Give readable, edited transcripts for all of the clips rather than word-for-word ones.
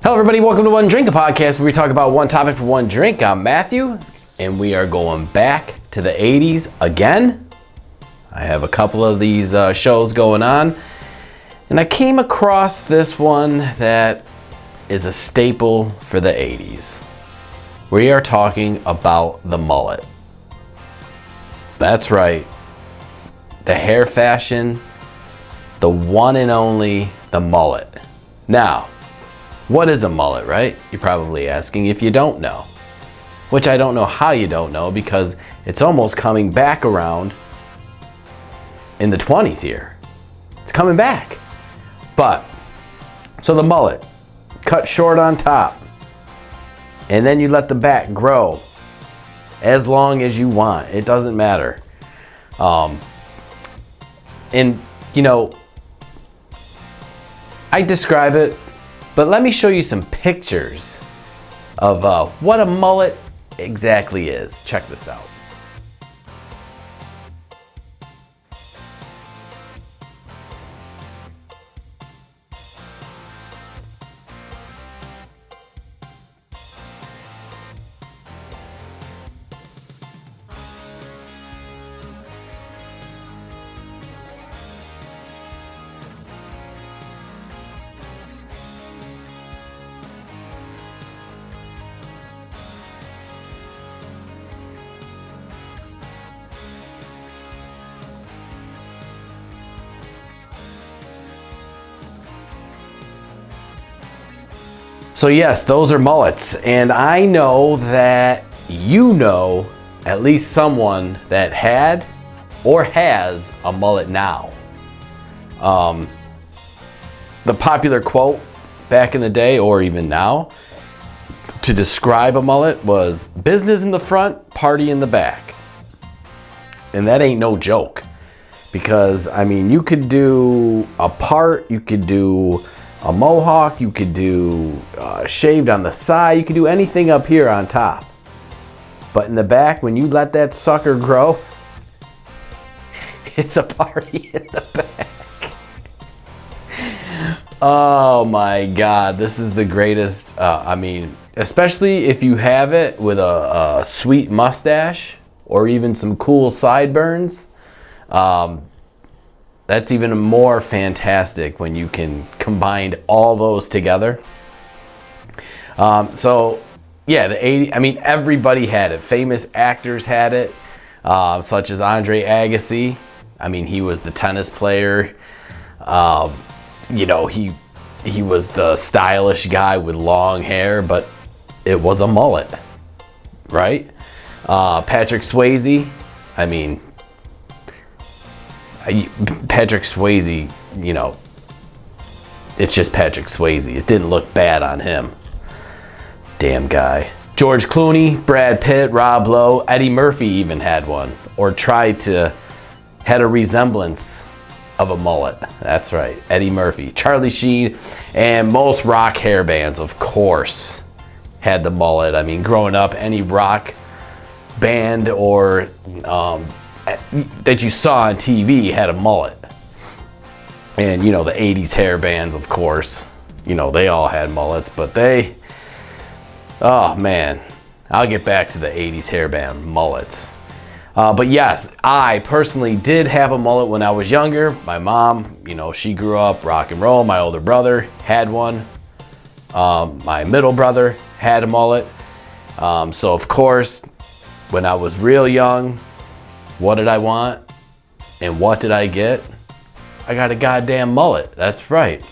Hello everybody, welcome to One Drink, a podcast where we talk about one topic for one drink. I'm Matthew, and we are going back to the 80s again. I have a couple of these shows going on, and I came across this one that is a staple for the 80s. We are talking about the mullet. That's right, the hair fashion, the one and only, the mullet. Now, what is a mullet, right? You're probably asking if you don't know. Which I don't know how you don't know, because it's almost coming back around in the 20s here. It's coming back. But, so the mullet, cut short on top, and then you let the back grow as long as you want. It doesn't matter. And, you know, I describe it, but let me show you some pictures of what a mullet exactly is. Check this out. So yes, those are mullets, and I know that you know at least someone that had or has a mullet now. The popular quote back in the day, or even now, to describe a mullet was business in the front, party in the back. And that ain't no joke, because I mean, you could do a part, you could do a mohawk, you could do shaved on the side, you could do anything up here on top. But in the back, when you let that sucker grow, it's a party in the back. Oh my God, this is the greatest. I mean, especially if you have it with a sweet mustache or even some cool sideburns. That's even more fantastic when you can combine all those together. So yeah, the 80s, I mean, everybody had it. Famous actors had it, such as Andre Agassi. I mean, he was the tennis player. You know, he was the stylish guy with long hair, but it was a mullet, right? Patrick Swayze, I mean, Patrick Swayze, you know, it's just Patrick Swayze. It didn't look bad on him. Damn guy. George Clooney, Brad Pitt, Rob Lowe, Eddie Murphy even had one, or tried to, had a resemblance of a mullet. That's right, Eddie Murphy. Charlie Sheen, and most rock hairbands, of course, had the mullet. I mean, growing up, any rock band or that you saw on TV had a mullet. And you know, the 80s hair bands, of course, you know, they all had mullets, but they, oh man, I'll get back to the 80s hairband mullets. But yes, I personally did have a mullet when I was younger. My mom, you know, she grew up rock and roll. My older brother had one. My middle brother had a mullet. So of course, when I was real young, what did I want? And what did I get? I got a goddamn mullet. That's right.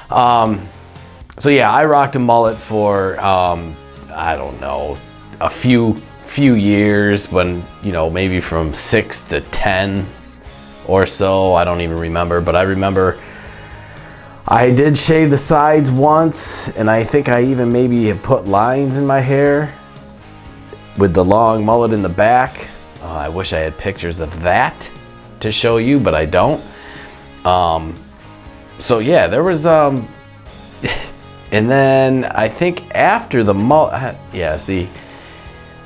So yeah, I rocked a mullet for, I don't know, a few years, when, you know, maybe from 6 to 10 or so. I don't even remember, but I remember I did shave the sides once, and I think I even maybe have put lines in my hair with the long mullet in the back. I wish I had pictures of that to show you, but I don't. So yeah, there was, and then I think after the mullet, yeah, see,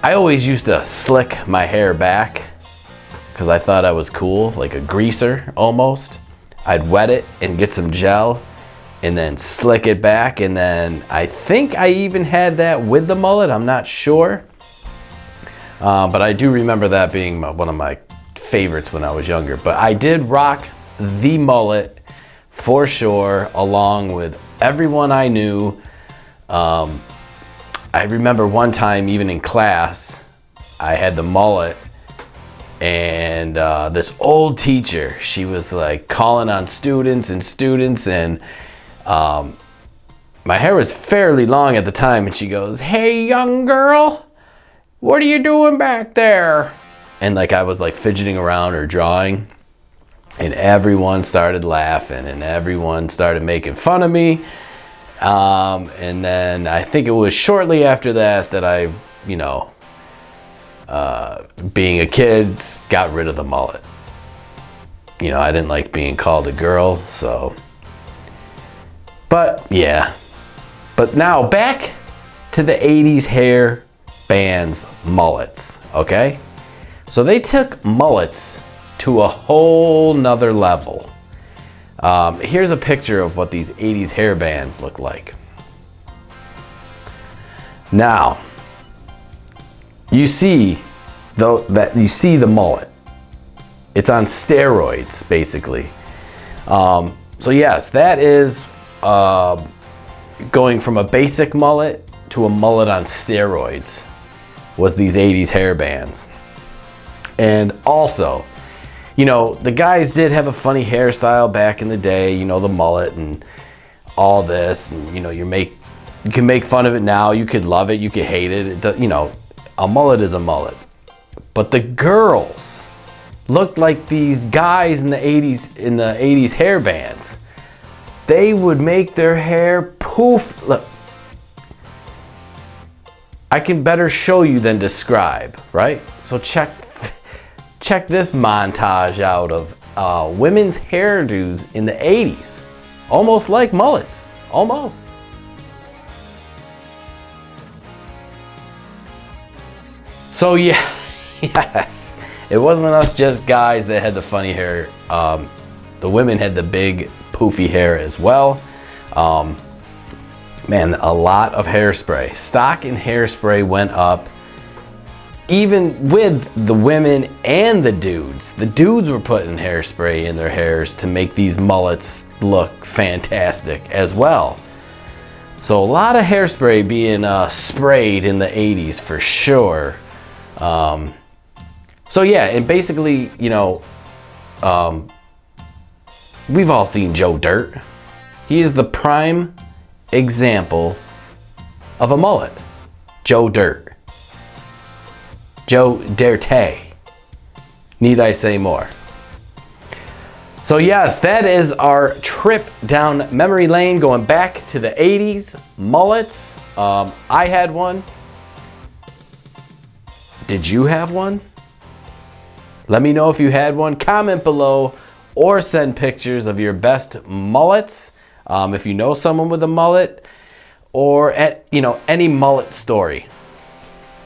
I always used to slick my hair back because I thought I was cool, like a greaser almost. I'd wet it and get some gel and then slick it back. And then I think I even had that with the mullet. I'm not sure. But I do remember that being one of my favorites when I was younger. But I did rock the mullet for sure, along with everyone I knew. I remember one time, even in class, I had the mullet, and this old teacher, she was like calling on students, and my hair was fairly long at the time, and she goes, "Hey, young girl, what are you doing back there?" And like I was like fidgeting around or drawing, and everyone started laughing, and everyone started making fun of me. And then I think it was shortly after that that I, you know, being a kid, got rid of the mullet. You know, I didn't like being called a girl, so. But yeah. But now back to the 80s hair bands mullets, okay? So they took mullets to a whole nother level. Here's a picture of what these 80s hair bands look like. Now, you see the mullet. It's on steroids, basically. So yes, that is going from a basic mullet to a mullet on steroids, was these 80s hair bands. And also, you know, the guys did have a funny hairstyle back in the day, you know, the mullet and all this, and you know, you can make fun of it now, you could love it, you could hate it, you know, a mullet is a mullet. But the girls looked like these guys in the 80s hair bands. They would make their hair poof. Look, I can better show you than describe, right? So check this montage out of women's hairdos in the 80s. Almost like mullets, almost. So yeah, yes, it wasn't us just guys that had the funny hair. The women had the big poofy hair as well. Man, a lot of hairspray. Stock in hairspray went up, even with the women and the dudes. The dudes were putting hairspray in their hairs to make these mullets look fantastic as well. So a lot of hairspray being sprayed in the 80s for sure. So yeah, and basically, you know, we've all seen joedirt. He is the prime example of a mullet. joedirt. joedirt. Need I say more? So yes, that is our trip down memory lane, going back to the 80s mullets. I had one. Did you have one? Let me know if you had one. Comment below or send pictures of your best mullets. If you know someone with a mullet, or you know, any mullet story.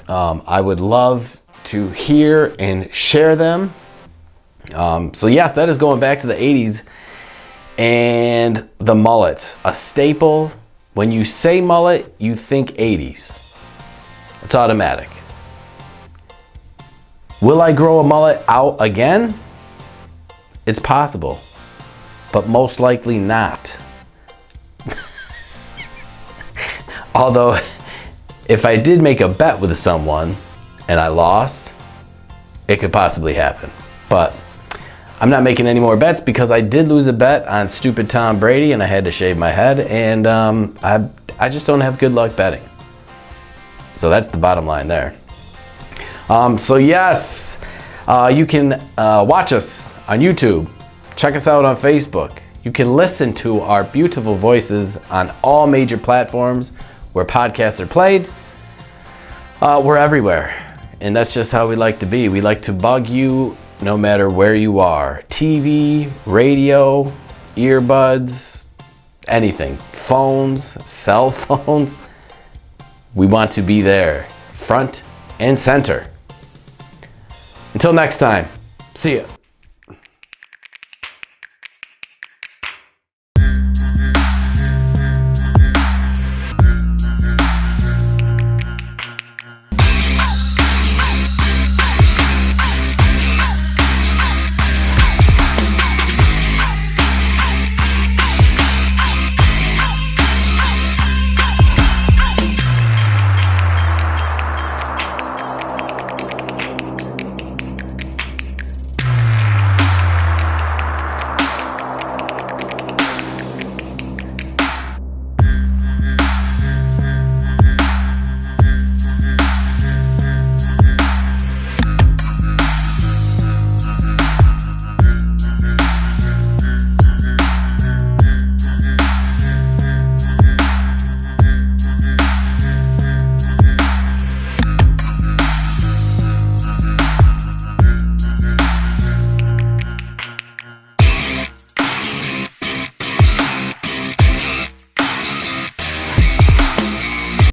I would love to hear and share them. So yes, that is going back to the 80s and the mullet, a staple. When you say mullet, you think 80s. It's automatic. Will I grow a mullet out again? It's possible, but most likely not. Although, if I did make a bet with someone and I lost, it could possibly happen. But I'm not making any more bets, because I did lose a bet on stupid Tom Brady and I had to shave my head, and I just don't have good luck betting. So that's the bottom line there. So yes, you can watch us on YouTube. Check us out on Facebook. You can listen to our beautiful voices on all major platforms where podcasts are played. We're everywhere, and that's just how we like to be. We like to bug you no matter where you are. TV, radio, earbuds, anything. Phones, cell phones. We want to be there, front and center. Until next time, see ya.